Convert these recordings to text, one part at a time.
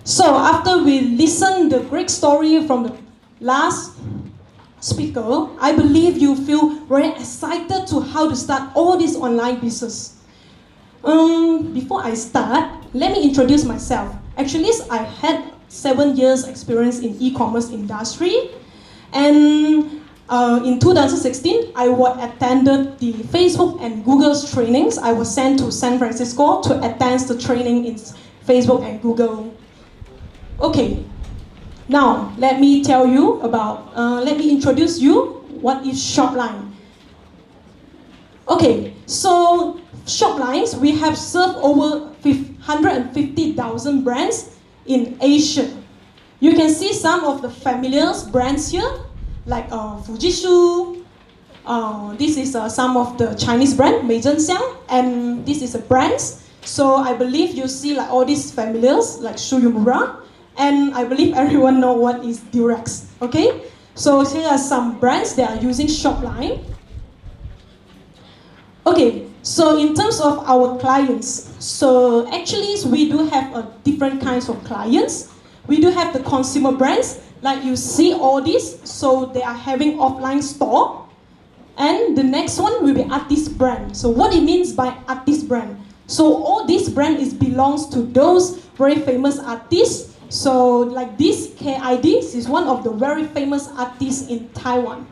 So after we listen the great story from the last speaker, I believe you feel very excited to how to start all this online business. Before I start, let me introduce myself. Actually, I had 7 years experience in e-commerce industry, and in 2016, I attended the Facebook and Google's trainings. I was sent to San Francisco to attend the training in Facebook and Google. Okay, now let me tell you about, let me introduce you what is Shopline. Okay, so Shoplines, we have served over 150,000 brands in Asia. You can see some of the familiar brands here, like Fujitsu. This is some of the Chinese brand, Meijenxiang, and this is a brands. So I believe you see like all these familiars, like Shuyumura, and I believe everyone know what is Durex. Okay, so here are some brands that are using Shopline. Okay, so in terms of our clients, so actually we do have different kinds of clients. We do have the consumer brands, like you see all these, so they are having offline store. And the next one will be artist brand. So what it means by artist brand? So all this brand belongs to those very famous artists. So like this KID is one of the very famous artists in Taiwan.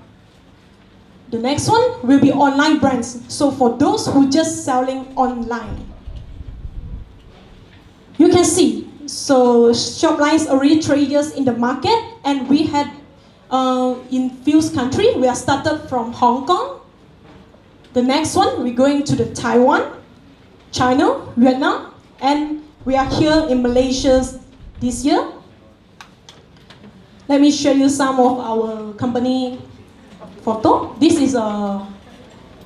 The next one will be online brands. So for those who just selling online. You can see, so Shopline is already 3 years in the market, and we had in few countries, we are started from Hong Kong. The next one, we're going to the Taiwan, China, Vietnam, and we are here in Malaysia this year. Let me show you some of our company photo. This is a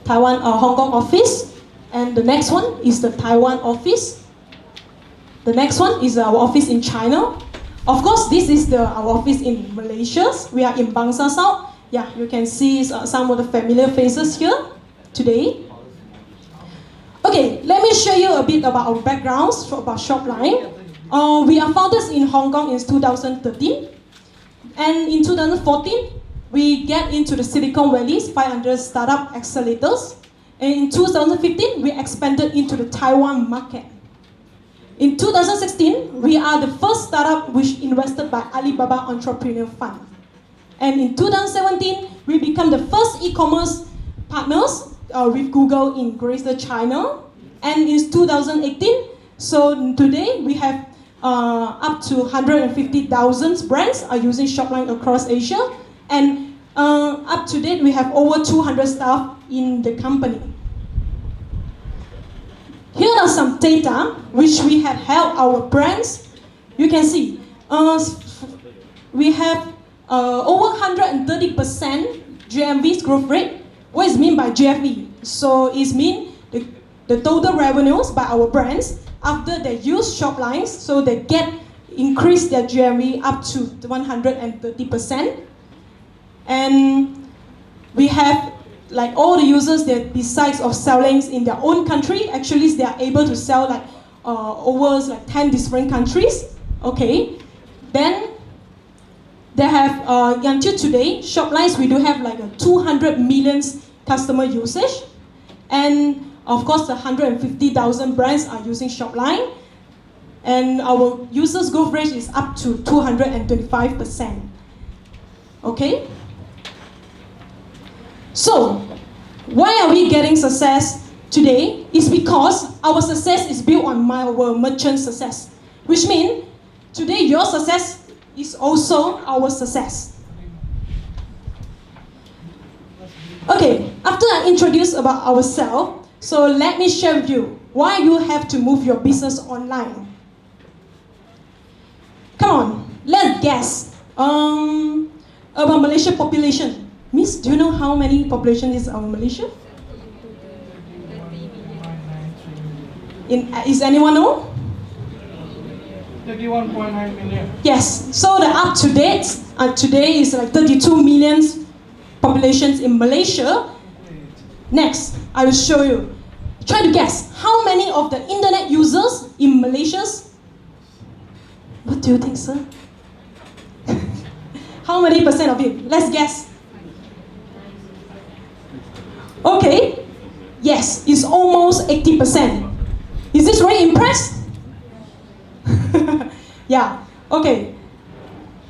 Taiwan, Hong Kong office, and the next one is the Taiwan office. The next one is our office in China. Of course, this is our office in Malaysia. We are in Bangsa South. Yeah, you can see some of the familiar faces here today. Okay, let me show you a bit about our backgrounds about Shopline. We are founded in Hong Kong in 2013, and in 2014, we get into the Silicon Valley's 500 startup accelerators. And in 2015, we expanded into the Taiwan market. In 2016, we are the first startup which invested by Alibaba Entrepreneur Fund. And in 2017, we become the first e-commerce partners with Google in Greater China. And in 2018, so today we have up to 150,000 brands are using Shopline across Asia. And up to date, we have over 200 staff in the company. Here are some data which we have helped our brands. You can see we have over 130% GMV growth rate. What is mean by GMV? So it means the total revenues by our brands after they use Shoplines, so they increase their GMV up to 130%. And we have like all the users that besides of selling in their own country, actually they are able to sell like over like 10 different countries. Okay, then they have until today, Shoplines we do have like a 200 million customer usage, and of course the 150,000 brands are using Shopline, and our users growth rate is up to 225%. Okay. So, why are we getting success today? It's because our success is built on our merchant success. Which means, today your success is also our success. Okay, after I introduce about ourselves, so let me share with you why you have to move your business online. Come on, let's guess. About Malaysia population. Miss, do you know how many population is our Malaysia? Is anyone know? 31.9 million. Yes, so the up to date today is like 32 million populations in Malaysia. Next, I will show you. Try to guess how many of the internet users in Malaysia What do you think, sir? How many percent of it? Let's guess. Okay. Yes, it's almost 80%. Is this very impressed? Yeah. Okay.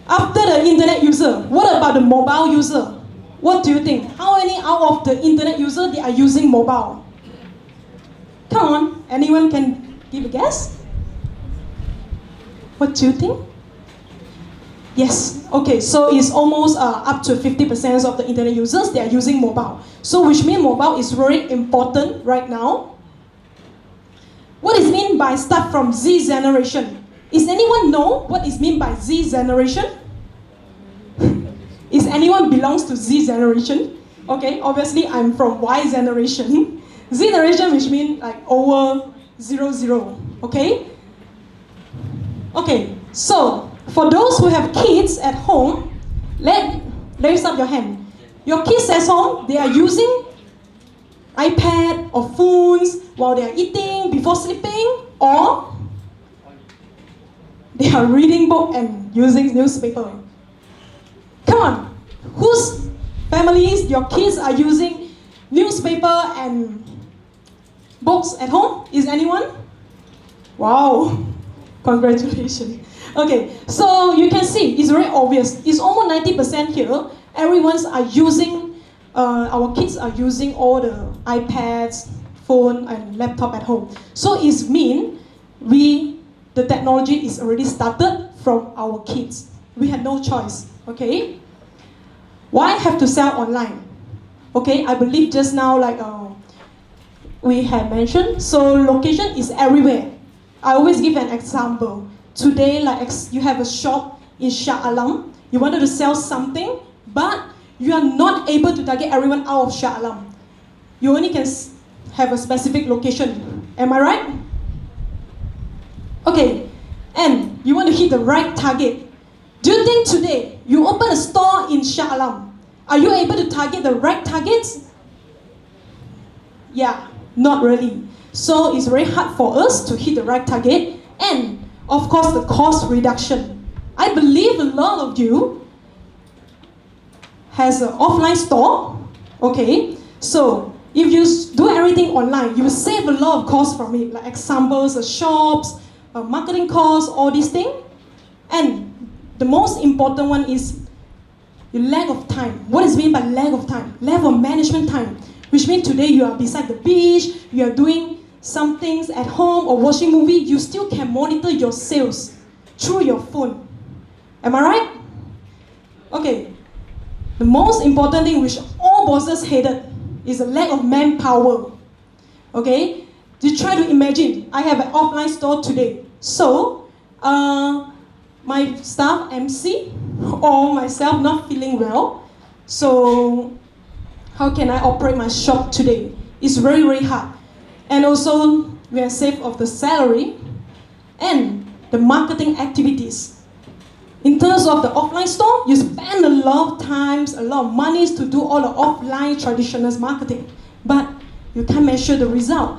After the internet user, what about the mobile user? What do you think? How many out of the internet user they are using mobile? Come on, anyone can give a guess? What do you think? Yes, okay, so it's almost up to 50% of the internet users, they are using mobile. So which means mobile is very important right now. What is mean by start from Z generation? Is anyone know what is mean by Z generation? Is anyone belongs to Z generation? Okay, obviously I'm from Y generation. Z generation which means like over 00, okay? Okay, so for those who have kids at home, raise up your hand. Your kids at home, they are using iPad or phones while they are eating, before sleeping, or they are reading book and using newspaper. Come on, whose families, your kids are using newspaper and books at home? Is anyone? Wow, congratulations. Okay, so you can see, it's very obvious. It's almost 90% here. Everyone's are using, our kids are using all the iPads, phone, and laptop at home. So it means the technology is already started from our kids. We had no choice, okay? Why have to sell online? Okay, I believe just now, like we had mentioned, so location is everywhere. I always give an example. Today, like you have a shop in Shah Alam, you wanted to sell something, but you are not able to target everyone out of Shah Alam. You only can have a specific location. Am I right? Okay, and you want to hit the right target. Do you think today, you open a store in Shah Alam, are you able to target the right targets? Yeah, not really. So it's very hard for us to hit the right target, and of course the cost reduction. I believe a lot of you has an offline store, okay? So if you do everything online, you will save a lot of cost from it, like examples, shops, marketing costs, all these things. And the most important one is the lack of time. What is meant by lack of time? Lack of management time, which means today you are beside the beach, you are doing some things at home or watching movie, you still can monitor your sales through your phone. Am I right? Okay. The most important thing which all bosses hated is the lack of manpower. Okay? You try to imagine, I have an offline store today. So, my staff MC or myself not feeling well. So, how can I operate my shop today? It's very, very hard. And also, we are saved of the salary and the marketing activities. In terms of the offline store, you spend a lot of times, a lot of monies to do all the offline traditional marketing, but you can't measure the result.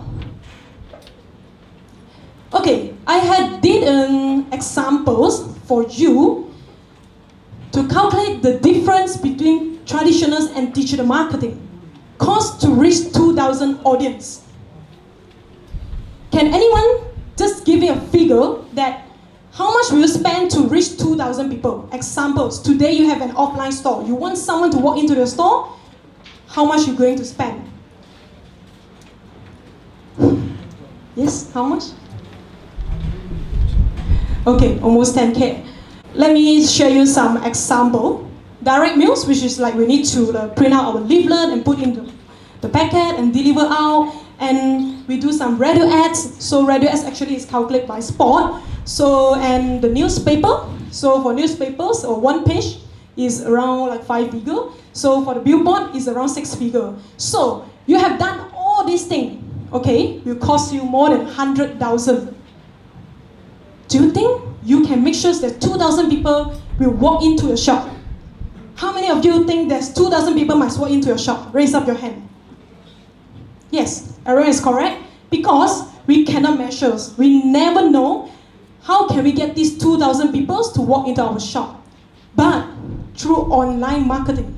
Okay, I did examples for you to calculate the difference between traditional and digital marketing. Cost to reach 2,000 audience. Can anyone just give me a figure that how much will you spend to reach 2,000 people? Examples, today you have an offline store. You want someone to walk into the store, how much are you going to spend? Yes, how much? Okay, almost 10K. Let me show you some example. Direct mails, which is like we need to print out our leaflet and put in the packet and deliver out. And we do some radio ads. So radio ads actually is calculated by spot. So, and the newspaper. So for newspapers, or one page is around like 5 figure. So for the billboard is around 6 figure. So you have done all these things, okay? It will cost you more than 100,000. Do you think you can make sure that 2,000 people will walk into your shop? How many of you think there's 2,000 people must walk into your shop? Raise up your hand. Yes, everyone is correct. Because we cannot measure. We never know how can we get these 2,000 people to walk into our shop? But through online marketing.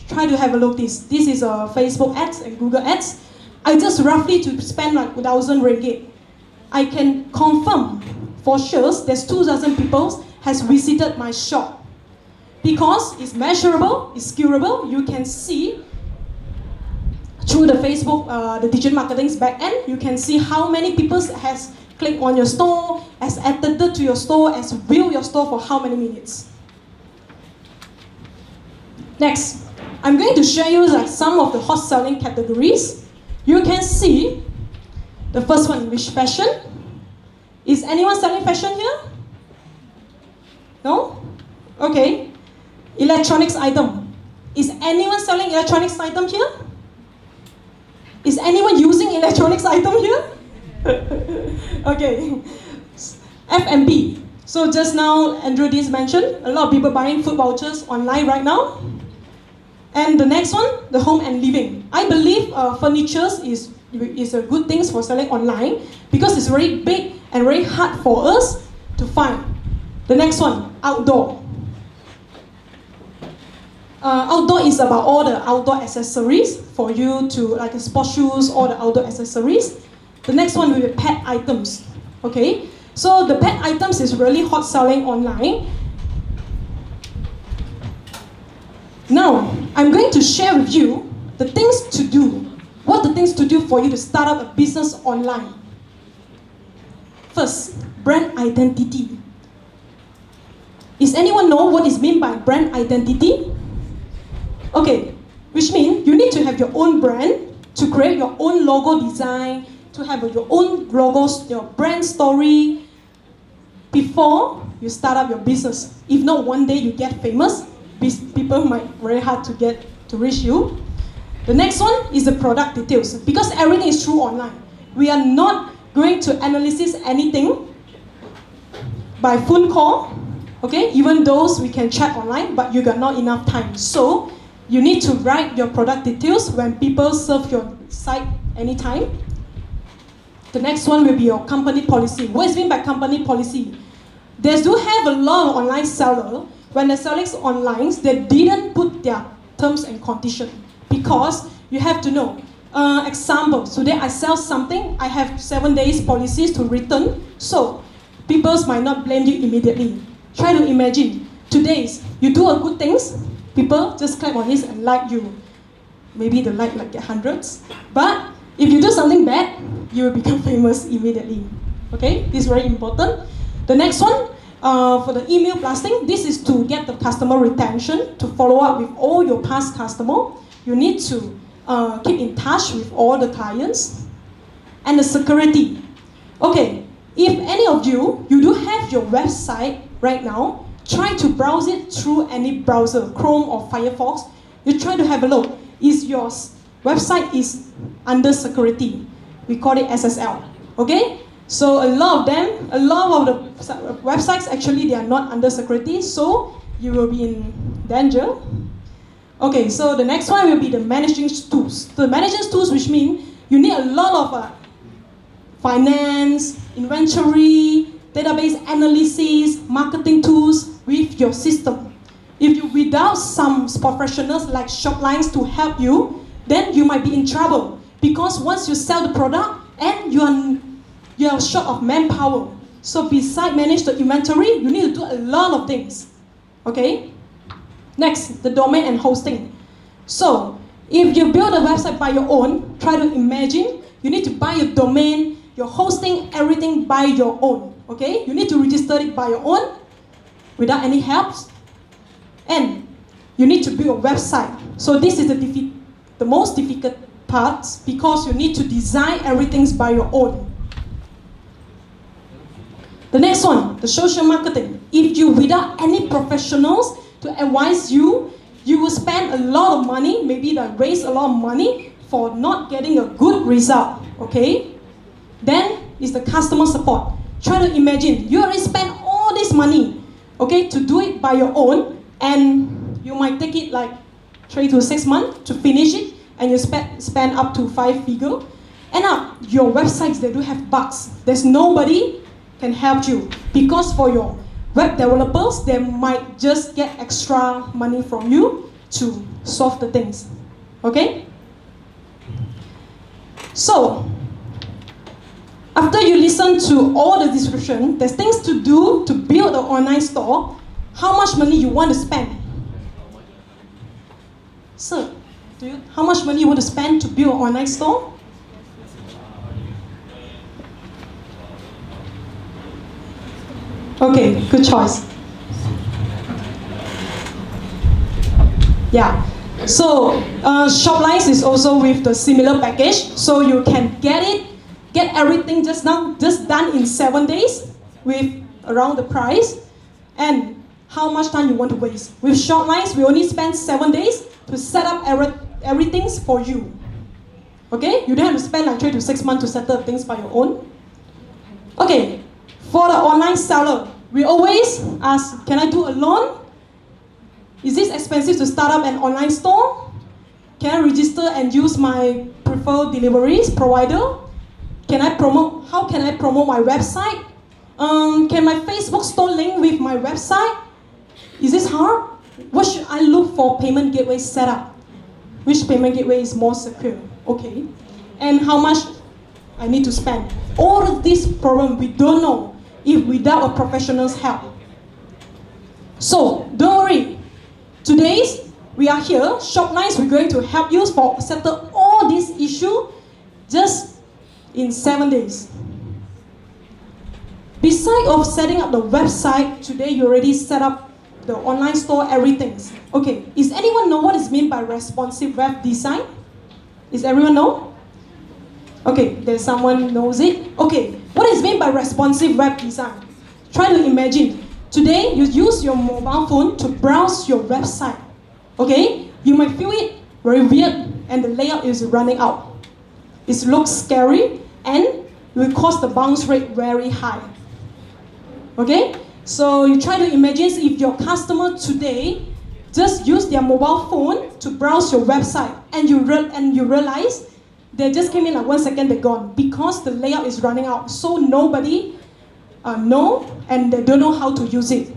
Try to have a look this. This is Facebook ads and Google ads. I just roughly to spend like 1,000 ringgit. I can confirm for sure there's 2,000 people has visited my shop. Because it's measurable, it's scalable, you can see through the Facebook, the digital marketing's back end, you can see how many people has clicked on your store, has added to your store, has viewed your store for how many minutes. Next, I'm going to show you like some of the hot selling categories. You can see the first one, which fashion. Is anyone selling fashion here? No? Okay. Electronics item. Is anyone selling electronics item here? Is anyone using electronics item here? Okay. F&B. So just now, Andrew did mention, a lot of people buying food vouchers online right now. And the next one, the home and living. I believe furniture is a good thing for selling online because it's very big and very hard for us to find. The next one, outdoor. Outdoor is about all the outdoor accessories for you to, like sports shoes, all the outdoor accessories. The next one will be pet items. Okay, so the pet items is really hot selling online. Now, I'm going to share with you the things to do. What are the things to do for you to start up a business online? First, brand identity. Is anyone know what is meant by brand identity? Okay, which means you need to have your own brand, to create your own logo design, to have your own logos, your brand story, before you start up your business. If not, one day you get famous, people might very hard to get to reach you. The next one is the product details. Because everything is through online, we are not going to analyze anything by phone call. Okay, even those we can chat online, but you got not enough time. So you need to write your product details when people surf your site anytime. The next one will be your company policy. What is meant by company policy? They do have a lot of online sellers. When they're selling online, they didn't put their terms and conditions because you have to know. Example, today I sell something, I have 7 days policies to return, so people might not blame you immediately. Try to imagine, today you do a good things, people just clap on this and like you. Maybe the like get hundreds, but if you do something bad, you will become famous immediately. Okay, this is very important. The next one, for the email blasting, this is to get the customer retention, to follow up with all your past customers. You need to keep in touch with all the clients. And the security. Okay, if any of you do have your website right now, try to browse it through any browser, Chrome or Firefox. You try to have a look. Is your website is under security? We call it SSL. Okay? So a lot of the websites actually they are not under security, so you will be in danger. Okay, so the next one will be the managing tools. The managing tools, which mean you need a lot of finance, inventory, database analysis, marketing tools with your system. If you without some professionals like Shoplines to help you, then you might be in trouble because once you sell the product and you are short of manpower. So besides manage the inventory, you need to do a lot of things. Okay? Next, the domain and hosting. So if you build a website by your own, try to imagine you need to buy your domain, your hosting, everything by your own. Okay? You need to register it by your own without any help. And you need to build a website. So this is the most difficult part because you need to design everything by your own. The next one, the social marketing. If you without any professionals to advise you, you will spend a lot of money, maybe raise a lot of money for not getting a good result. Okay? Then is the customer support. Try to imagine you already spent all this money, okay, to do it by your own, and you might take it like 3 to 6 months to finish it, and you spend up to 5 figures. And now your websites they do have bugs. There's nobody can help you. Because for your web developers, they might just get extra money from you to solve the things. Okay? So, after you listen to all the description, there's things to do to build an online store. How much money you want to spend? Sir, how much money you want to spend to build an online store? Okay, good choice. Yeah. So Shopline is also with the similar package, so you can get everything just done in 7 days with around the price. And how much time you want to waste? With Shopline, we only spend 7 days to set up everything for you. Okay, you don't have to spend like 3 to 6 months to set up things by your own. Okay, for the online seller, we always ask, can I do a loan? Is this expensive to start up an online store? Can I register and use my preferred deliveries provider? How can I promote my website? Can my Facebook store link with my website? Is this hard? What should I look for payment gateway setup? Which payment gateway is more secure? Okay. And how much I need to spend? All of these problems we don't know if without a professional's help. So don't worry. Today we are here. Shopline, we're going to help you settle all these issues just in 7 days. Besides of setting up the website, today you already set up the online store, everything. Okay, is anyone know what is meant by responsive web design? Is everyone know? Okay, there's someone knows it. Okay, what is meant by responsive web design? Try to imagine. Today, you use your mobile phone to browse your website. Okay, you might feel it very weird and the layout is running out. It looks scary and will cause the bounce rate very high. Okay, so you try to imagine if your customer today just use their mobile phone to browse your website and you realize they just came in like 1 second, they're gone because the layout is running out. So nobody know and they don't know how to use it.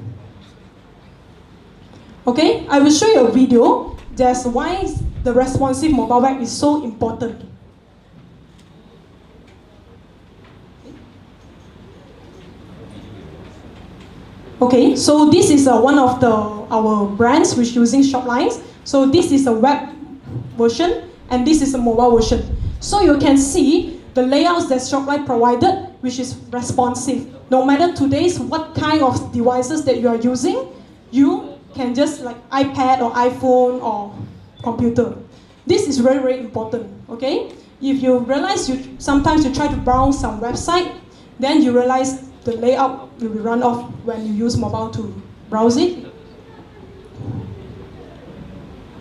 Okay, I will show you a video. That's why the responsive mobile web is so important. Okay, so this is one of our brands which using Shopline. So this is a web version and this is a mobile version. So you can see the layouts that Shopline provided, which is responsive. No matter today's what kind of devices that you are using, you can just like iPad or iPhone or computer. This is very, very important, okay? If you realize sometimes you try to browse some website, then you realize the layout will be run off when you use mobile to browse it.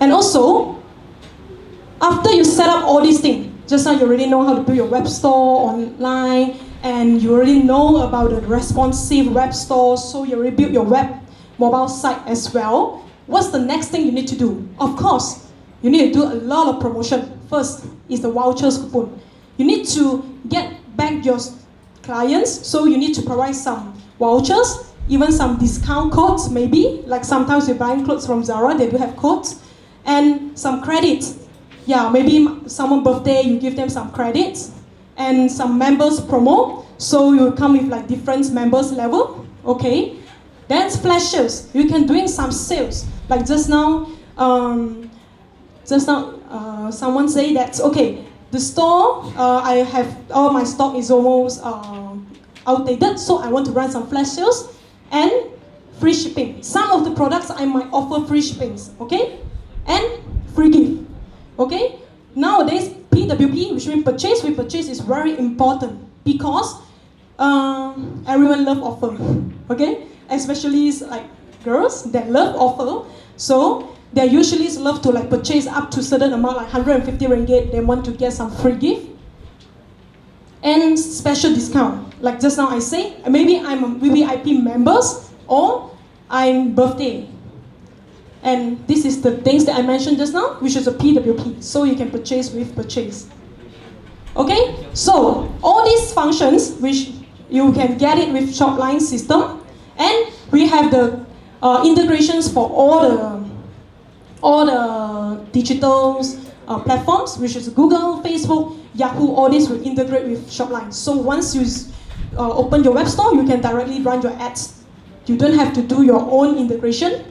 And also, after you set up all these things, just now you already know how to build your web store online, and you already know about the responsive web store, so you already built your web mobile site as well. What's the next thing you need to do? Of course, you need to do a lot of promotion. First is the vouchers coupon. You need to get back your clients, so you need to provide some vouchers, even some discount codes maybe, like sometimes you're buying clothes from Zara, they do have codes, and some credits. Yeah, maybe someone's birthday, you give them some credits, and some members promo, so you come with like different members level, okay? Then flash sales, you can doing some sales, like just now someone say that, okay, the store, I have, all my stock is almost outdated, so I want to run some flash sales and free shipping. Some of the products I might offer free shippings, okay? And free gift, okay? Nowadays, PWP, which means purchase with purchase, is very important because everyone love offer, okay? Especially like girls that love offer, so they usually love to like purchase up to certain amount, like 150 ringgit, they want to get some free gift. And special discount, like just now I say, maybe I'm a VVIP members or I'm birthday. And this is the things that I mentioned just now, which is a PWP, so you can purchase with purchase. Okay, so all these functions, which you can get it with Shopline system. And we have the integrations for all the digital platforms, which is Google, Facebook, Yahoo, all this will integrate with Shopline. So once you open your web store, you can directly run your ads. You don't have to do your own integration.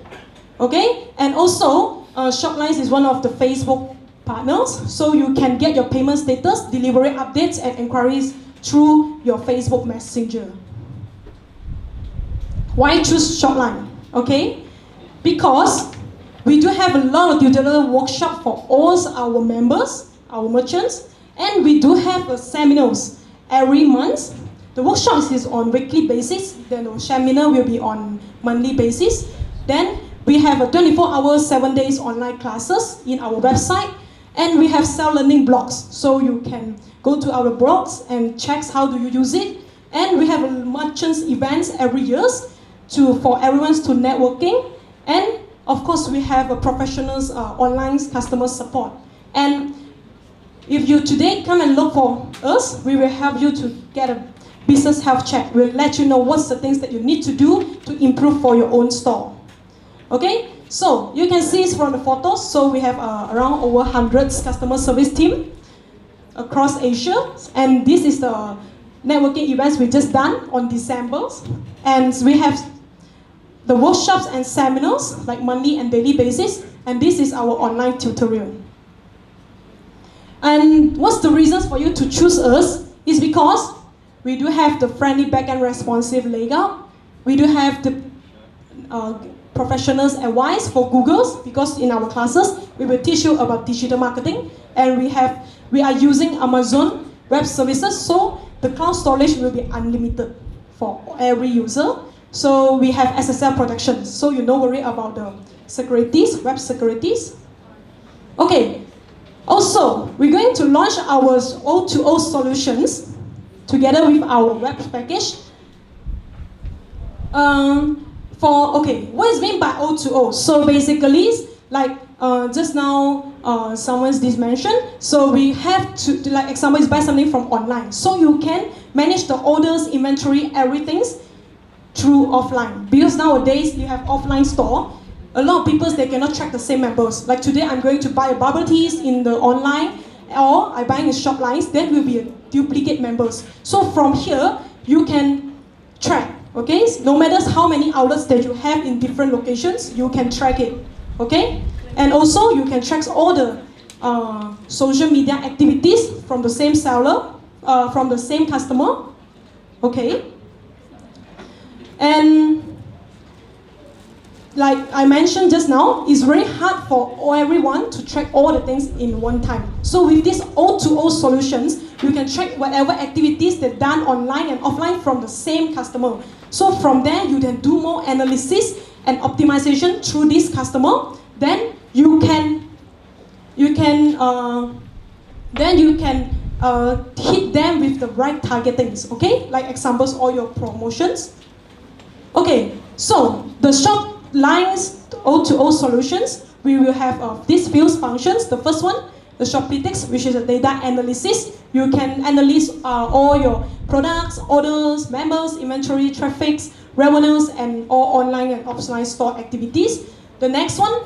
Okay? And also, Shopline is one of the Facebook partners, so you can get your payment status, delivery updates, and inquiries through your Facebook Messenger. Why choose Shopline? Okay? Because we do have a lot of tutorial workshop for all our members, our merchants, and we do have seminars every month. The workshops is on weekly basis, then the seminar will be on monthly basis. Then we have a 24-hour, 7 days online classes in our website, and we have self-learning blogs. So you can go to our blogs and check how do you use it. And we have merchants events every year for everyone to networking. And of course, we have a professionals online customer support. And if you today come and look for us, we will help you to get a business health check. We'll let you know what's the things that you need to do to improve for your own store. Okay, so you can see from the photos, so we have around over 100 customer service team across Asia, and this is the networking events we just done on December, and we have the workshops and seminars like monthly and daily basis, and this is our online tutorial. And what's the reasons for you to choose us is because we do have the friendly backend responsive layout. We do have the professionals advice for Google's, because in our classes we will teach you about digital marketing, and we are using Amazon Web Services, so the cloud storage will be unlimited for every user. So we have SSL protection, so you don't worry about the securities, web securities. Okay, also we're going to launch our O2O Solutions together with our web package. What is meant by O2O? So basically, like just now, someone's just mentioned. So we have to, like example, is buy something from online. So you can manage the orders, inventory, everything through offline. Because nowadays you have offline store. A lot of people, they cannot track the same members. Like today, I'm going to buy a bubble teas in the online, or I'm buying a Shoplines. Then will be a duplicate members. So from here, you can track. Okay, no matter how many outlets that you have in different locations, you can track it. Okay, and also you can track all the social media activities from the same seller, from the same customer. Okay, and like I mentioned just now, it's very hard for everyone to track all the things in one time. So with these O2O solutions, you can track whatever activities that are done online and offline from the same customer. So from there, you can do more analysis and optimization through this customer. Then you can hit them with the right targetings. Okay, like examples, all your promotions. Okay, so the Shopline's O2O solutions, we will have these few functions. The first one, the Shoplytics, which is a data analysis. You can analyze all your products, orders, members, inventory, traffic, revenues, and all online and offline store activities. The next one,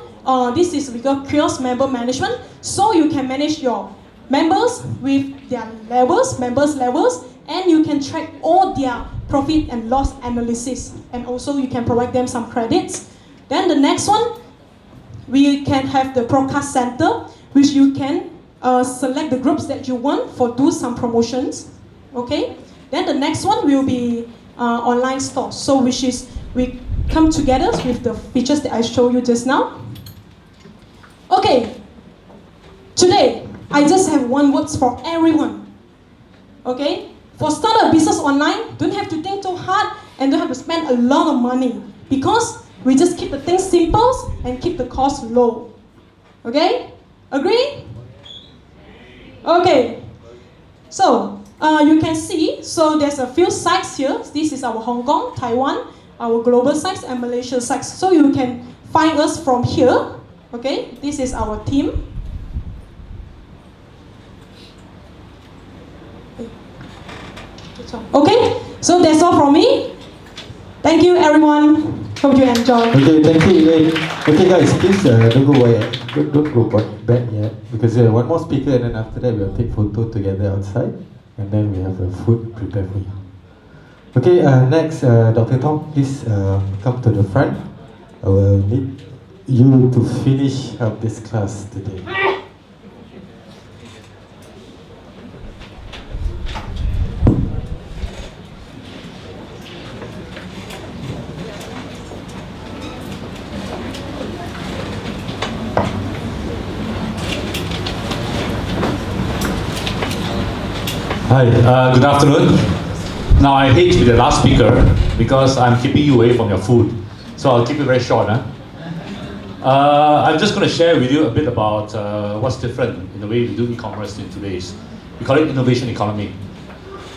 this is we call kiosk member management. So you can manage your members with their levels, members levels, and you can track all their profit and loss analysis. And also you can provide them some credits. Then the next one, we can have the broadcast center, which you can select the groups that you want for do some promotions. Okay. Then the next one will be online store. So which is we come together with the features that I showed you just now. Okay. Today I just have one word for everyone. Okay. For start a business online, don't have to think too hard and don't have to spend a lot of money, because we just keep the things simple and keep the cost low. Okay? Agree? Okay. So you can see, so there's a few sites here. This is our Hong Kong, Taiwan, our global sites, and Malaysia sites. So you can find us from here. Okay? This is our team. Okay, so there's all from me. Thank you, everyone. Hope you enjoy. Okay, thank you, Elaine. Okay, guys, please don't go away. Don't go back yet, because one more speaker, and then after that we'll take photo together outside, and then we have food prepared for you. Okay, next, Dr. Tom, please come to the front. I will need you to finish up this class today. Hi, good afternoon. Now I hate to be the last speaker because I'm keeping you away from your food. So I'll keep it very short. I'm just going to share with you a bit about what's different in the way we do e-commerce in today's. We call it innovation economy.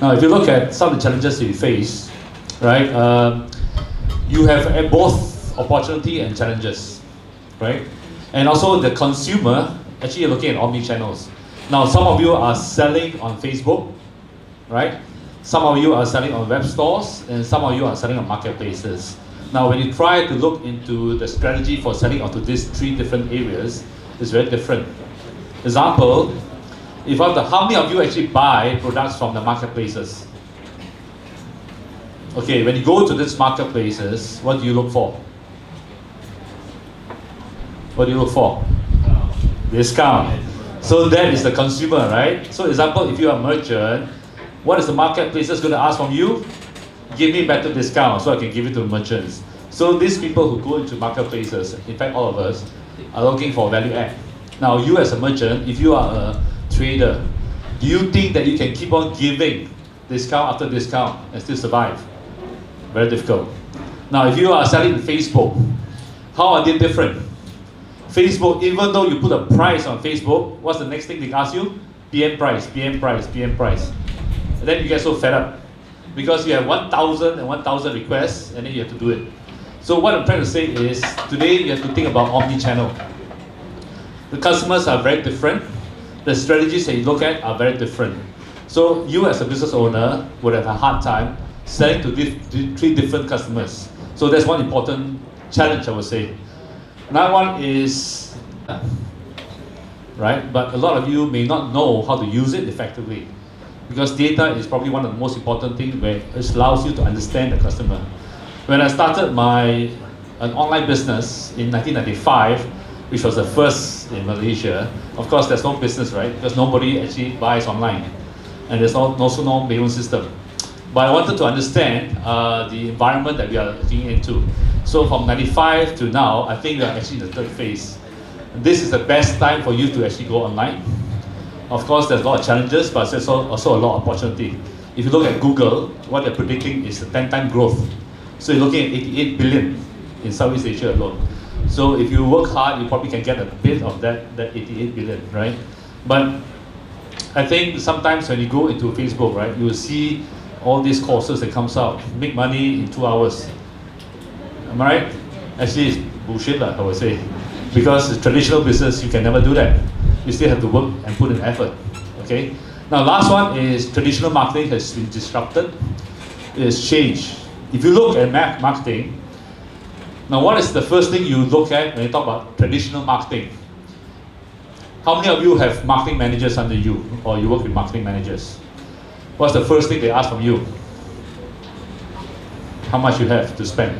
Now if you look at some of the challenges that you face, right, you have both opportunity and challenges, right? And also the consumer, actually you're looking at omni-channels. Now some of you are selling on Facebook, right? Some of you are selling on web stores, and some of you are selling on marketplaces. Now, when you try to look into the strategy for selling onto these three different areas, it's very different. Example, if I how many of you actually buy products from the marketplaces? Okay, when you go to these marketplaces, what do you look for? What do you look for? Discount. So that is the consumer, right? So example, if you are a merchant, what is the marketplaces going to ask from you? Give me better discount so I can give it to merchants. So these people who go into marketplaces, in fact all of us, are looking for value add. Now you as a merchant, if you are a trader, do you think that you can keep on giving discount after discount and still survive? Very difficult. Now if you are selling in Facebook, how are they different? Facebook, even though you put a price on Facebook, what's the next thing they ask you? PM price, PM price, PM price. And then you get so fed up because you have 1,000 and 1,000 requests and then you have to do it. So what I'm trying to say is today you have to think about omni-channel. The customers are very different. The strategies that you look at are very different. So you as a business owner would have a hard time selling to three different customers. So that's one important challenge, I would say. Another one is, right? But a lot of you may not know how to use it effectively. Because data is probably one of the most important things where it allows you to understand the customer. When I started an online business in 1995, which was the first in Malaysia, of course there's no business, right? Because nobody actually buys online. And there's also no payment system. But I wanted to understand the environment that we are looking into. So from 95 to now, I think we are actually in the third phase. And this is the best time for you to actually go online. Of course, there's a lot of challenges, but there's also a lot of opportunity. If you look at Google, what they're predicting is a 10-time growth. So you're looking at 88 billion in Southeast Asia alone. So if you work hard, you probably can get a bit of that 88 billion, right? But I think sometimes when you go into Facebook, right, you will see all these courses that comes out, make money in 2 hours. Am I right? Actually, it's bullshit, I would say. Because the traditional business, you can never do that. You still have to work and put in effort, okay? Now, last one is traditional marketing has been disrupted. It has changed. If you look at marketing, now what is the first thing you look at when you talk about traditional marketing? How many of you have marketing managers under you, or you work with marketing managers? What's the first thing they ask from you? How much you have to spend,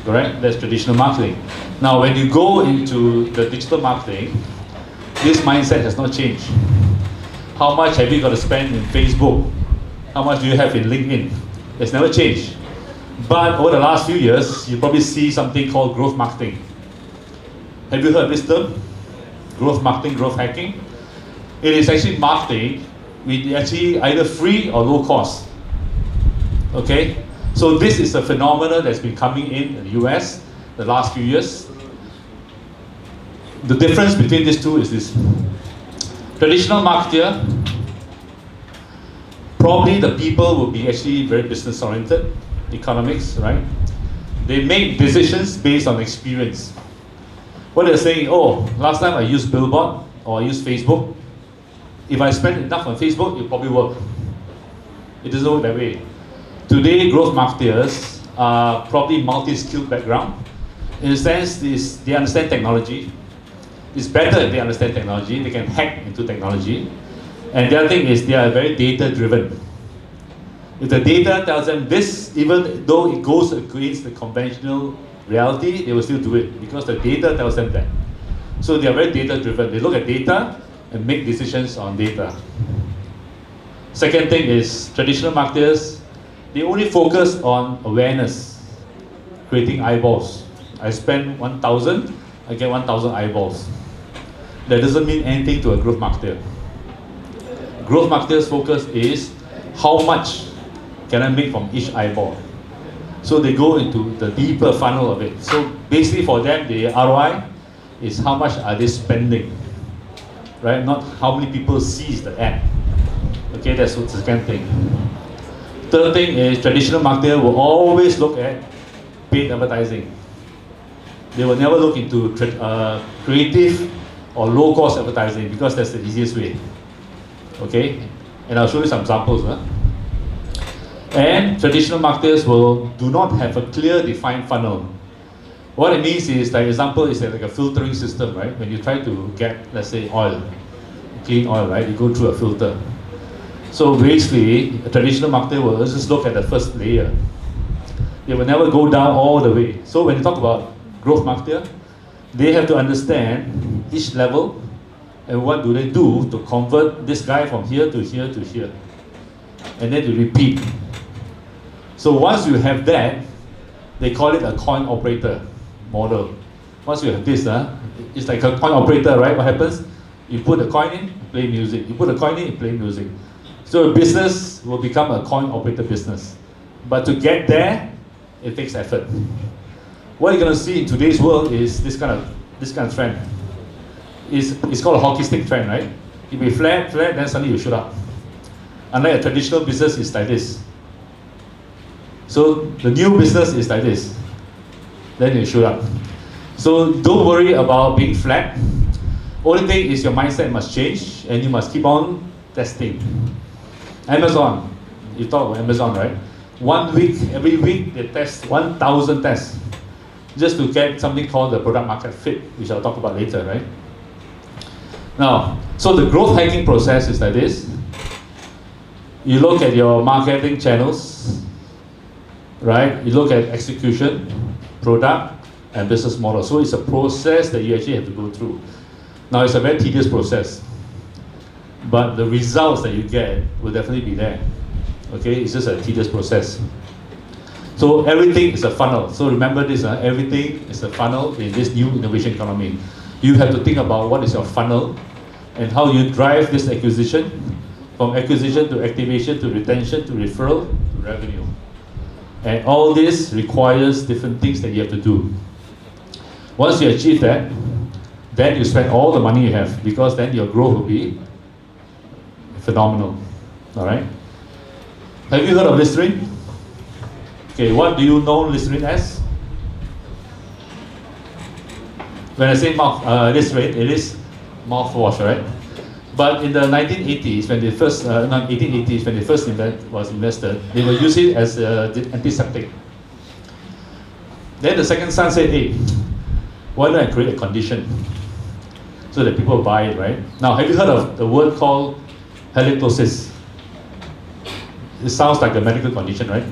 correct? That's traditional marketing. Now, when you go into the digital marketing, this mindset has not changed. How much have you got to spend in Facebook? How much do you have in LinkedIn? It's never changed. But over the last few years, you probably see something called growth marketing. Have you heard this term? Growth marketing, growth hacking? It is actually marketing with actually either free or low cost. Okay? So this is a phenomenon that's been coming in the US the last few years. The difference between these two is this. Traditional marketer, probably the people will be actually very business oriented, economics, right? They make decisions based on experience. What they're saying, oh, last time I used Billboard or I used Facebook. If I spend enough on Facebook, it'll probably work. It doesn't work that way. today growth marketers are probably multi-skilled background. In a sense, they understand technology. It's better if they understand technology. They can hack into technology. And the other thing is they are very data-driven. If the data tells them this, even though it goes against the conventional reality, they will still do it because the data tells them that. So they are very data-driven. They look at data and make decisions on data. Second thing is traditional marketers, they only focus on awareness, creating eyeballs. I spend 1,000, I get 1,000 eyeballs. That doesn't mean anything to a growth marketer. Growth marketers' focus is how much can I make from each eyeball. So they go into the deeper funnel of it. So basically for them, the ROI is how much are they spending, right? Not how many people sees the ad. Okay, that's the second thing. Third thing is traditional marketer will always look at paid advertising. They will never look into creative or low-cost advertising because that's the easiest way. Okay, and I'll show you some examples. And traditional marketers do not have a clear defined funnel. What it means is, like example, is like a filtering system, right? When you try to get, let's say, oil, clean oil, right? You go through a filter. So basically, a traditional marketer will just look at the first layer. They will never go down all the way. So when you talk about growth marketer, they have to understand each level and what do they do to convert this guy from here to here to here. And then to repeat. So once you have that, they call it a coin operator model. Once you have this, it's like a coin operator, right? What happens? You put a coin in, play music. You put a coin in, you play music. So a business will become a coin operator business. But to get there, it takes effort. What you're going to see in today's world is this kind of trend. It's called a hockey stick trend, right? It will be flat, then suddenly you shoot up. Unlike a traditional business, it's like this. So the new business is like this. Then you shoot up. So don't worry about being flat. Only thing is your mindset must change and you must keep on testing. Amazon, you talk about Amazon, right? 1 week, every week they test 1,000 tests just to get something called the product market fit, which I'll talk about later, right? Now, so the growth hacking process is like this. You look at your marketing channels, right? You look at execution, product, and business model. So it's a process that you actually have to go through. Now, it's a very tedious process, but the results that you get will definitely be there. Okay, it's just a tedious process. So everything is a funnel. So remember this, everything is a funnel in this new innovation economy. You have to think about what is your funnel and how you drive this acquisition, from acquisition to activation to retention to referral to revenue. And all this requires different things that you have to do. Once you achieve that, then you spend all the money you have because then your growth will be phenomenal. All right? Have you heard of Listerine? Okay, what do you know Listerine as? When I say Listerine, it is mouthwash, right? But in the 1980s, when they first, 1880s, when they first was invested, they will use it as antiseptic. Then the second son said, hey, why don't I create a condition so that people buy it, right? Now, have you heard of the word called halitosis? It sounds like a medical condition, right?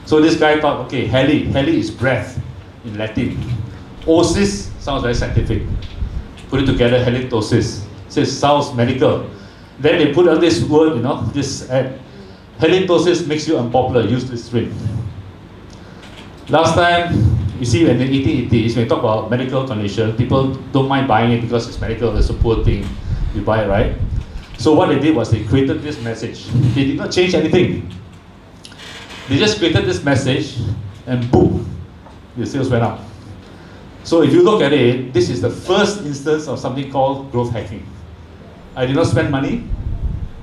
So this guy thought, okay, heli is breath in Latin. Osis sounds very scientific. Put it together, halitosis. Says sounds medical. Then they put out this word, this ad. Halitosis makes you unpopular, use Listerine. Last time, you see in the 1880s, when you talk about medical condition, people don't mind buying it because it's medical, it's a poor thing. You buy it, right? So what they did was they created this message. They did not change anything. They just created this message and boom, the sales went up. So if you look at it, this is the first instance of something called growth hacking. I did not spend money.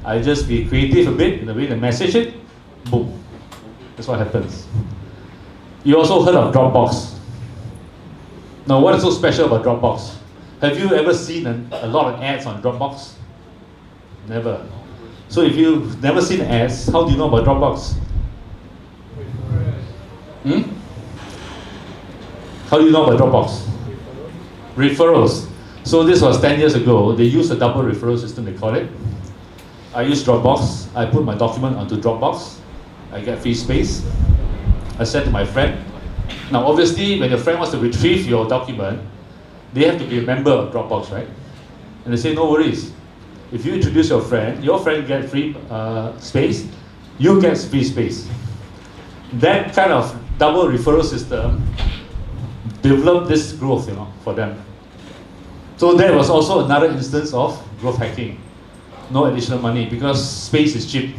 I just be creative a bit in the way they message it, boom. That's what happens. You also heard of Dropbox. Now what is so special about Dropbox? Have you ever seen a lot of ads on Dropbox? Never. So if you've never seen ads, how do you know about Dropbox? How do you know about Dropbox? Referrals. So this was 10 years ago. They used a double referral system, they call it. I use Dropbox. I put my document onto Dropbox. I get free space. I send to my friend. Now obviously, when your friend wants to retrieve your document, they have to be a member of Dropbox, right? And they say, no worries. If you introduce your friend gets free space, you get free space. That kind of double referral system developed this growth, for them. So that was also another instance of growth hacking. No additional money because space is cheap.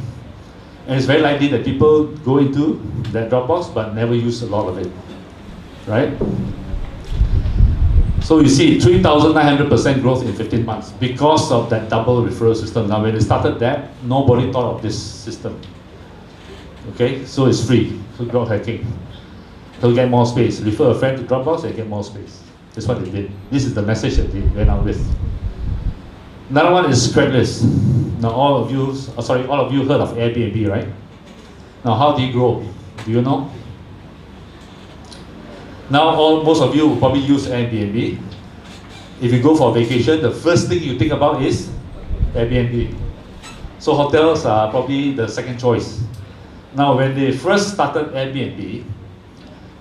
And it's very likely that people go into that Dropbox but never use a lot of it, right? So you see 3,900% growth in 15 months because of that double referral system. Now when they started that, nobody thought of this system. Okay, so it's free, so growth hacking. So get more space. Refer a friend to Dropbox and get more space. That's what they did. This is the message that they went out with. Another one is Craigslist. Now all of you heard of Airbnb, right? Now how do you grow? Do you know? Now most of you will probably use Airbnb. If you go for a vacation, the first thing you think about is Airbnb. So hotels are probably the second choice. Now when they first started Airbnb,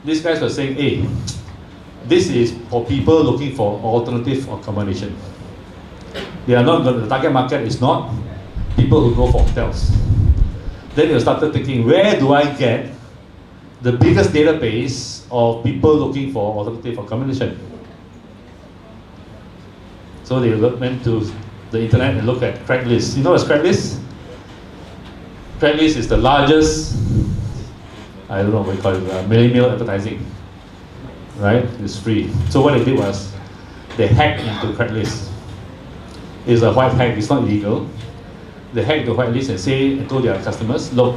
these guys were saying, hey, this is for people looking for alternative accommodation. They are not going to, the target market is not people who go for hotels. Then they started thinking, where do I get the biggest database of people looking for alternative accommodation? So they went to the internet and looked at Craigslist. You know what's Craigslist? Craigslist is the largest, I don't know what you call it, millennial advertising, right? It's free. So what they did was, they hacked into Craigslist. It's a white hack, it's not illegal. They hacked the whitelist and told their customers, look,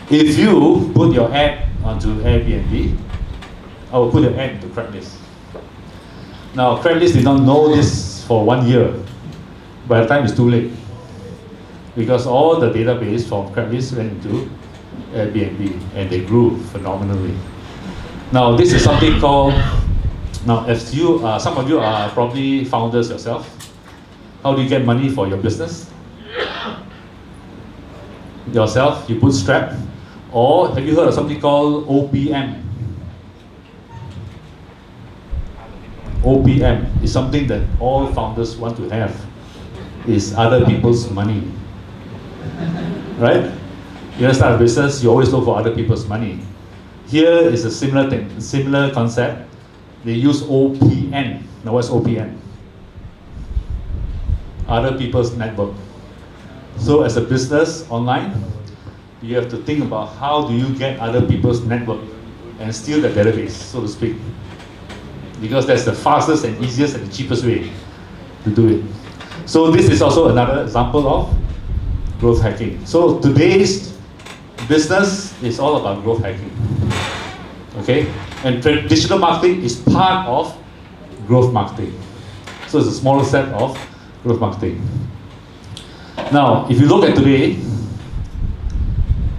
if you put your ad onto Airbnb, I will put your ad into Craigslist. Now Craigslist did not know this for 1 year. By the time it's too late. Because all the database from Craigslist went into Airbnb and they grew phenomenally. Now this is something called, now if you, some of you are probably founders yourself. How do you get money for your business? Yourself, you bootstrap. Or have you heard of something called OPM? OPM is something that all founders want to have. Is other people's money. Right? You want to start a business, you always look for other people's money. Here is a similar thing, similar concept. They use OPN. Now what's OPN? Other people's network. So as a business online, you have to think about how do you get other people's network and steal the database, so to speak. Because that's the fastest and easiest and the cheapest way to do it. So this is also another example of growth hacking. So today's business is all about growth hacking. Okay? And digital marketing is part of growth marketing. So it's a smaller set of growth marketing. Now, if you look at today,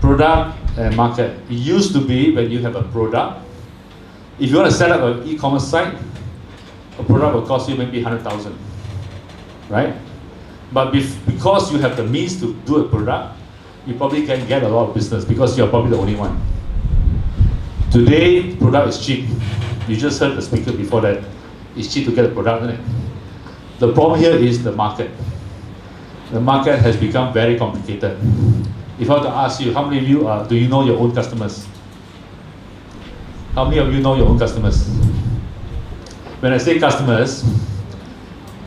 product and market, it used to be when you have a product. If you want to set up an e-commerce site, a product will cost you maybe 100,000, right? But because you have the means to do a product, you probably can get a lot of business because you're probably the only one. Today, product is cheap. You just heard the speaker before that. It's cheap to get a product, isn't it? The problem here is the market. The market has become very complicated. If I were to ask you, how many of you do you know your own customers? How many of you know your own customers? When I say customers,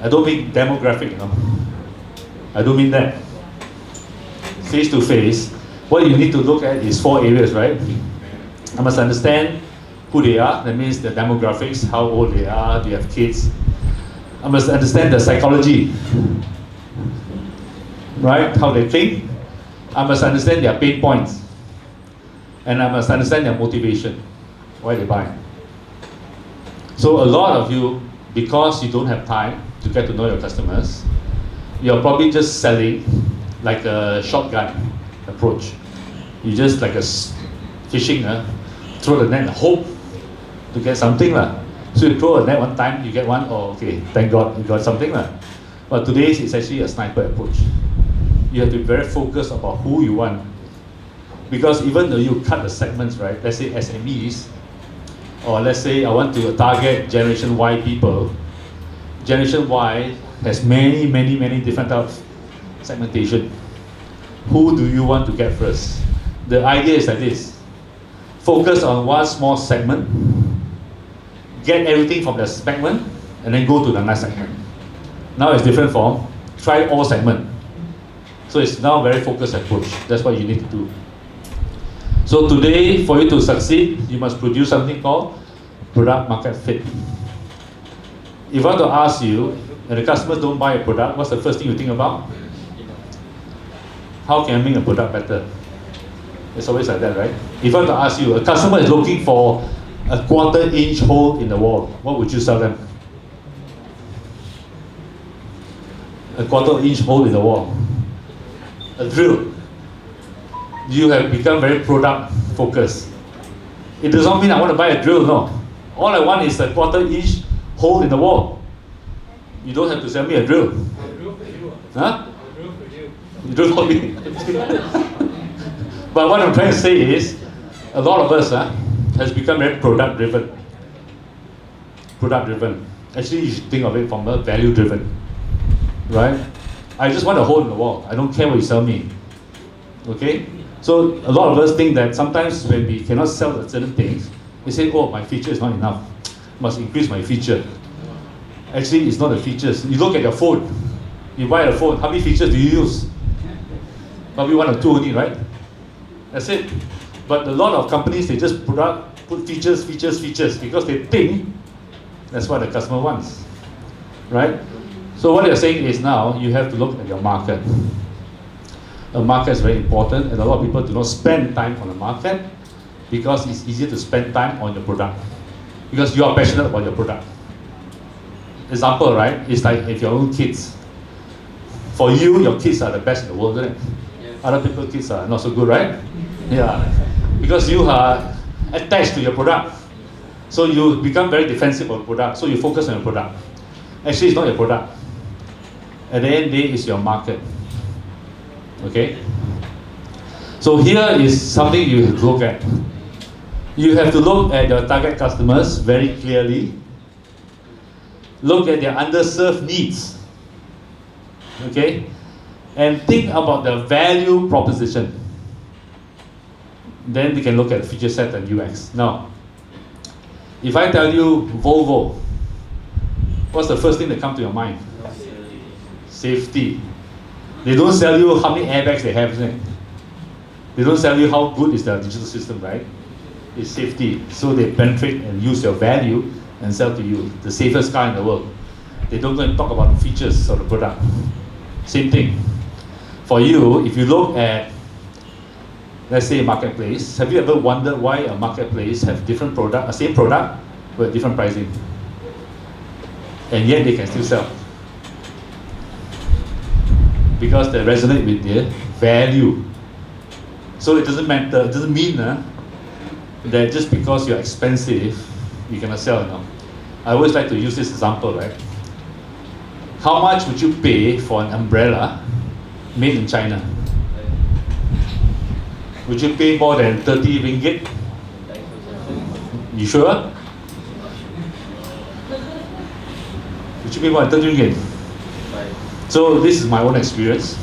I don't mean demographic, I don't mean that. Face to face, what you need to look at is 4 areas, right? I must understand who they are, that means the demographics, how old they are, do you have kids? I must understand the psychology, right? How they think. I must understand their pain points. And I must understand their motivation, why they buy. So a lot of you, because you don't have time to get to know your customers, you're probably just selling like a shotgun approach. You just like a fishing, throw the net and hope to get something lah. So you throw a net one time, you get one, oh okay, thank God you got something lah. But today's is actually a sniper approach. You have to be very focused about who you want. Because even though you cut the segments, right, let's say SMEs, or let's say I want to target Generation Y people, Generation Y has many different types of segmentation. Who do you want to get first? The idea is like this. Focus on one small segment, get everything from the segment, and then go to the next segment. Now it's different form, try all segment. So it's now very focused approach. That's what you need to do. So today, for you to succeed, you must produce something called product market fit. If I want to ask you, and the customers don't buy a product, what's the first thing you think about? How can I make a product better? It's always like that, right? If I want to ask you, a customer is looking for a 1/4 inch hole in the wall, what would you sell them? A 1/4 inch hole in the wall. A drill. You have become very product focused. It does not mean I want to buy a drill, no. All I want is a 1/4 inch hole in the wall. You don't have to sell me a drill. Huh? You don't know me. But what I'm trying to say is, a lot of us has become very product driven. Product driven. Actually, you should think of it from a value driven. Right? I just want a hole in the wall. I don't care what you sell me. Okay? So a lot of us think that sometimes when we cannot sell certain things, we say, oh, my feature is not enough. Must increase my feature. Actually, it's not the features. You look at your phone. You buy a phone. How many features do you use? Probably 1 or 2 only, right? That's it. But a lot of companies, they just put features because they think that's what the customer wants. Right? So what you're saying is now you have to look at your market. The market is very important, and a lot of people do not spend time on the market because it's easier to spend time on your product because you are passionate about your product. Example, right? It's like if your own kids. For you, your kids are the best in the world, isn't it? Yes. Other people's kids are not so good, right? Yeah. Because you are attached to your product. So you become very defensive of the product. So you focus on your product. Actually, it's not your product. At the end of the day, it's your market. Okay? So here is something you have to look at. You have to look at your target customers very clearly. Look at their underserved needs. Okay? And think about the value proposition. Then we can look at feature set and UX. Now, if I tell you Volvo, what's the first thing that comes to your mind? Safety. They don't sell you how many airbags they have, isn't it? They don't sell you how good is the digital system, right? It's safety. So they penetrate and use your value and sell to you the safest car in the world. They don't go and talk about the features of the product. Same thing. For you, if you look at, let's say, a marketplace, have you ever wondered why a marketplace have different product, same product, with different pricing? And yet they can still sell. Because they resonate with their value. So it doesn't matter, it doesn't mean that just because you're expensive, you cannot sell, you know. I always like to use this example, right? How much would you pay for an umbrella made in China? Would you pay more than 30 ringgit? You sure? Would you pay more than 30 ringgit? So this is my own experience.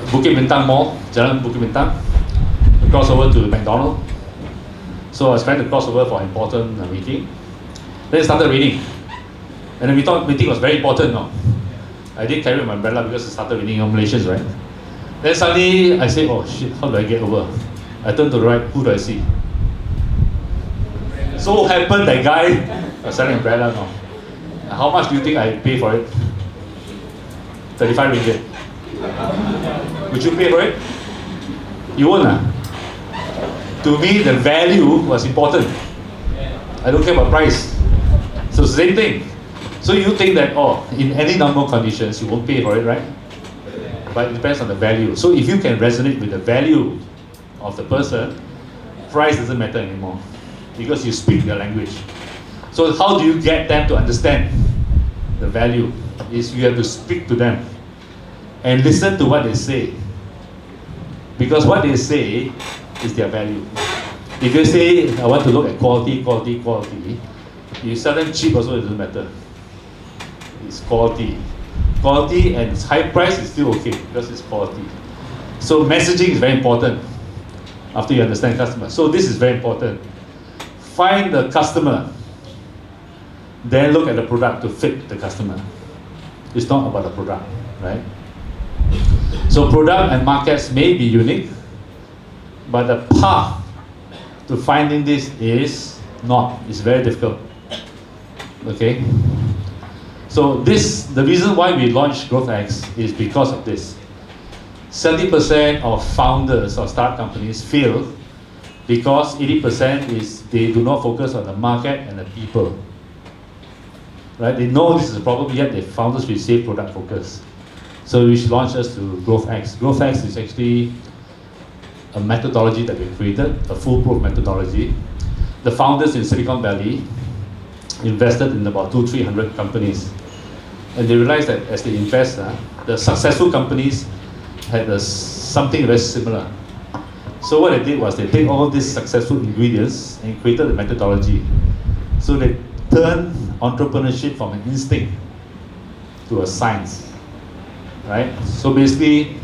Bukit Bintang Mall, Jalan Bukit Bintang, we cross over to McDonald's. So I was trying to cross over for an important meeting. Then it started raining. And then we thought meeting was very important. No, I didn't carry my umbrella because it started raining on Malaysians, right? Then suddenly I said, oh shit, how do I get over? I turned to the right, who do I see? So happened that guy was selling umbrella now. How much do you think I pay for it? 35 ringgit. Would you pay for it? You won't. To me, the value was important. I don't care about price. So it's the same thing. So you think that, oh, in any number of conditions, you won't pay for it, right? But it depends on the value. So if you can resonate with the value of the person, price doesn't matter anymore because you speak their language. So how do you get them to understand the value? Is you have to speak to them and listen to what they say. Because what they say is their value. If you say, I want to look at quality, quality, quality, you sell them cheap also, it doesn't matter. It's quality. Quality and high price is still okay because it's quality. So messaging is very important after you understand customer. So this is very important. Find the customer, then look at the product to fit the customer. It's not about the product, right? So product and markets may be unique, but the path to finding this is not. It's very difficult. Okay? So the reason why we launched GrowthX is because of this. 70% of founders of startup companies fail because 80% is they do not focus on the market and the people. Right? They know this is a problem, yet the founders will say product focus. So we should launch us to GrowthX. GrowthX is actually a methodology that we created, a foolproof methodology. The founders in Silicon Valley invested in about 200-300 companies. And they realized that as they invest, the successful companies had something very similar. So what they did was they take all these successful ingredients and created a methodology. So they turned entrepreneurship from an instinct to a science, right? So basically,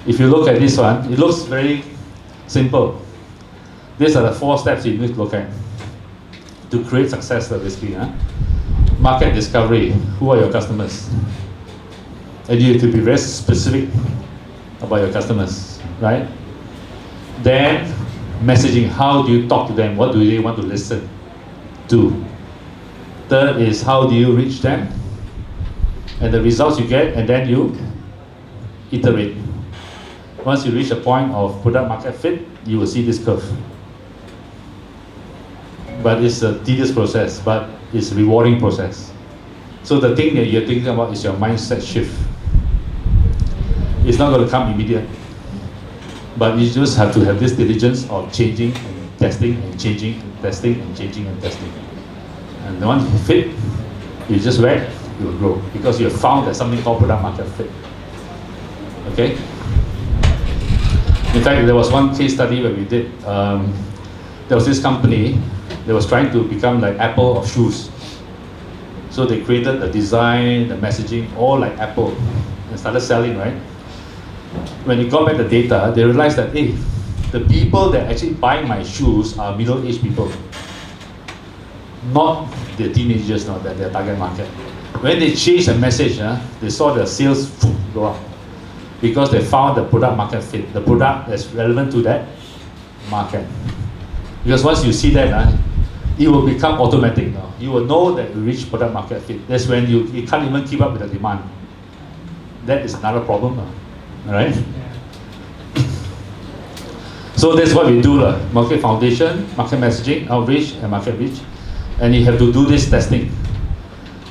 if you look at this one, it looks very simple. These are the 4 steps you need to look at to create success, basically. Market discovery, who are your customers? And you have to be very specific about your customers, right? Then, messaging, how do you talk to them? What do they want to listen to? Third is, how do you reach them? And the results you get, and then you iterate. Once you reach a point of product market fit, you will see this curve. But it's a tedious process, but it's a rewarding process. So the thing that you're thinking about is your mindset shift. It's not going to come immediate, but you just have to have this diligence of changing and testing and changing and testing and changing and testing. And once you fit, you just wait, you will grow because you have found that something called product market fit. Okay? In fact, there was one case study where we did. There was this company that was trying to become like Apple of shoes. So they created the design, the messaging, all like Apple, and started selling, right? When you got back the data, they realized that, hey, the people that actually buy my shoes are middle-aged people, not the teenagers, not that their target market. When they changed the message, they saw the sales go up because they found the product market fit, the product that's relevant to that market. Because once you see that, it will become automatic now. You will know that you reach product market fit. That's when you can't even keep up with the demand. That is another problem, all right? So that's what we do, market foundation, market messaging, outreach, and market reach. And you have to do this testing.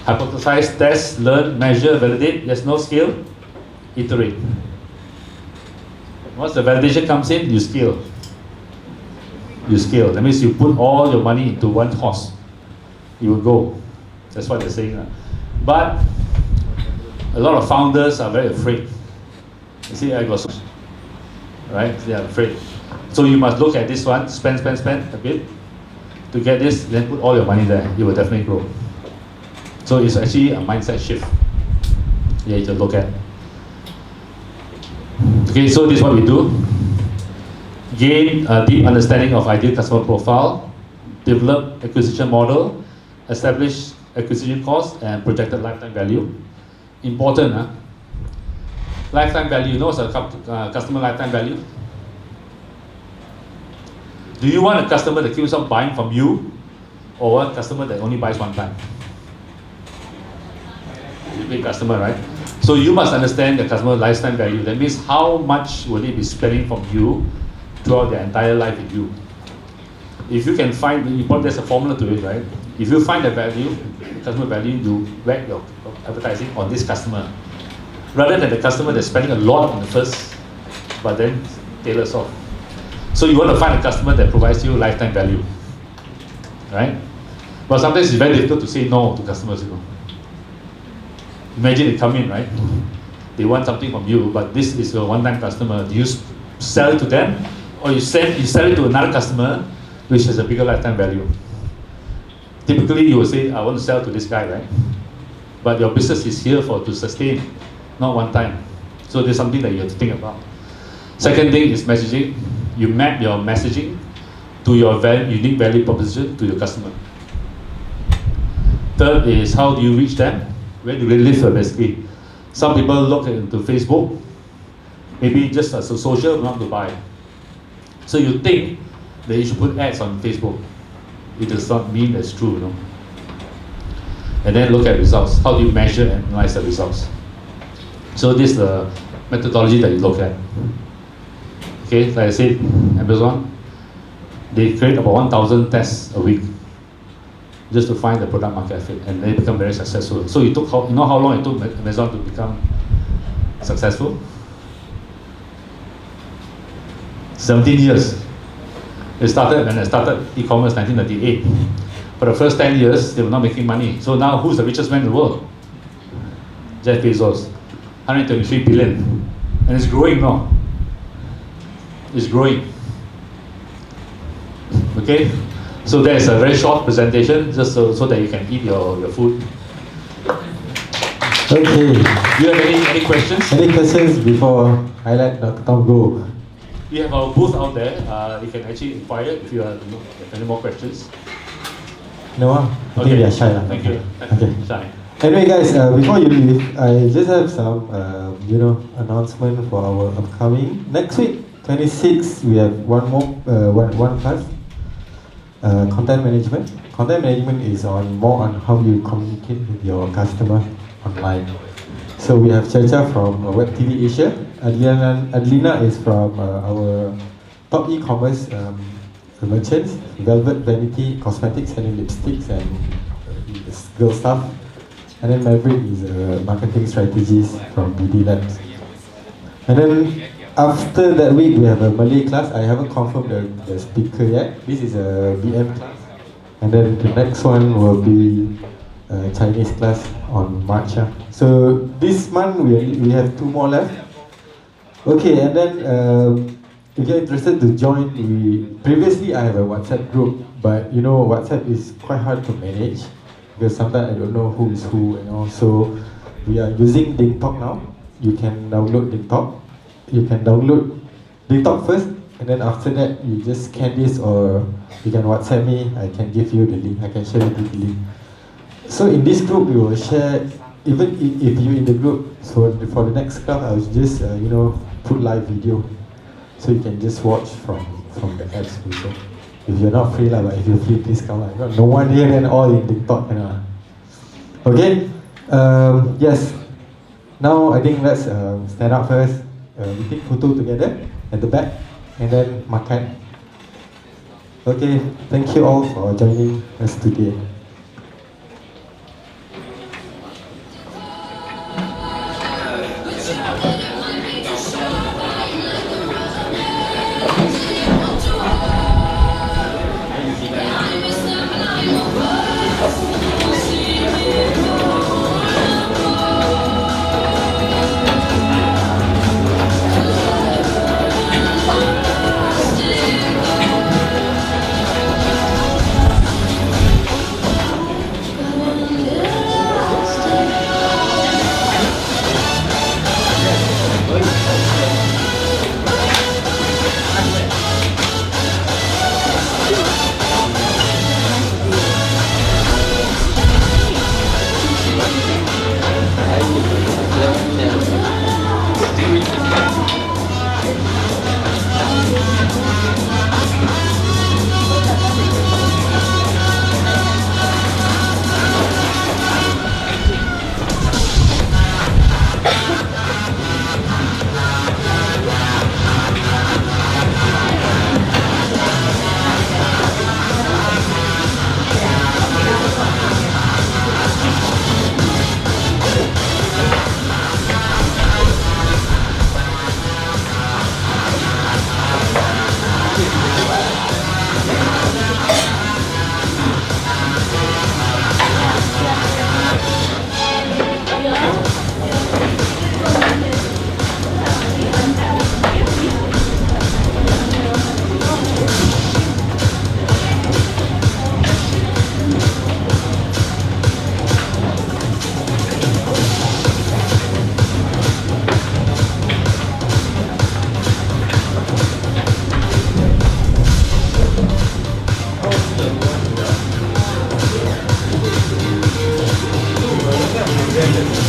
Hypothesize, test, learn, measure, validate. There's no scale, iterate. Once the validation comes in, you scale. You scale. That means you put all your money into one horse. You will go. That's what they're saying. But a lot of founders are very afraid. You see, I got right? They are afraid. So you must look at this one, spend a bit to get this, then put all your money there. You will definitely grow. So it's actually a mindset shift. Yeah, you can look at. Okay, so this is what we do. Gain a deep understanding of ideal customer profile, develop acquisition model, establish acquisition cost and projected lifetime value. Important, lifetime value, you know what's a customer lifetime value? Do you want a customer that keeps on buying from you, or a customer that only buys one time? Big customer, right? So you must understand the customer lifetime value. That means how much will they be spending from you throughout their entire life with you. If you can find, there's a formula to it, right? If you find the value, customer value, you whack your advertising on this customer, rather than the customer that's spending a lot on the first, but then tailors off. So you want to find a customer that provides you lifetime value, right? But sometimes it's very difficult to say no to customers, you know. Imagine they come in, right? They want something from you, but this is a one-time customer. Do you sell it to them, or you sell it to another customer, which has a bigger lifetime value? Typically, you will say, I want to sell to this guy, right? But your business is here to sustain, not one time. So there's something that you have to think about. Second thing is messaging. You map your messaging to your unique value proposition to your customer. Third is, how do you reach them? Where do they live, basically? Some people look into Facebook, maybe just as a social, not to buy. So you think that you should put ads on Facebook. It does not mean that's true, you know. And then look at results. How do you measure and analyze the results? So this is the methodology that you look at. Okay, like I said, Amazon, they create about 1,000 tests a week just to find the product market fit, and they become very successful. So you know how long it took Amazon to become successful? 17 years. When I started e-commerce 1998. For the first 10 years, they were not making money. So now, who's the richest man in the world? Jeff Bezos, 123 billion. And it's growing now. It's growing. Okay? So there's a very short presentation, just so that you can eat your food. Okay. Do you have any questions? Any questions before I let Dr. Tham go? We have our booth out there. You can actually inquire if you have any more questions. No, I think Okay. we are shy. Thank you. Okay. Shy. Anyway, guys, before you leave, I just have some, announcement for our upcoming next week, 26. We have one more, one class. Content management. Content management is more on how you communicate with your customer online. So we have Chacha from Web TV Asia. Adlina is from our top e-commerce merchants, Velvet Vanity Cosmetics, selling lipsticks and girl stuff. And then Maverick is marketing strategies from BD Labs. And then after that week, we have a Malay class. I haven't confirmed the speaker yet. This is a BM class. And then the next one will be a Chinese class on March. So this month, we have 2 more left. Okay, and then if you're interested to join, previously I have a WhatsApp group, but you know WhatsApp is quite hard to manage because sometimes I don't know who is who and all. So we are using DingTalk now. You can download DingTalk. You can download DingTalk first, and then after that you just scan this, or you can WhatsApp me. I can give you the link. I can share with you the link. So in this group we will share, even if you're in the group. So for the next class, I will just put live video, so you can just watch from the apps also. If you're not free, but if you're free, please come. No one here and all in TikTok. Okay. Yes. Now I think let's stand up first. We take photo together at the back, and then makan. Okay. Thank you all for joining us today. Thank you.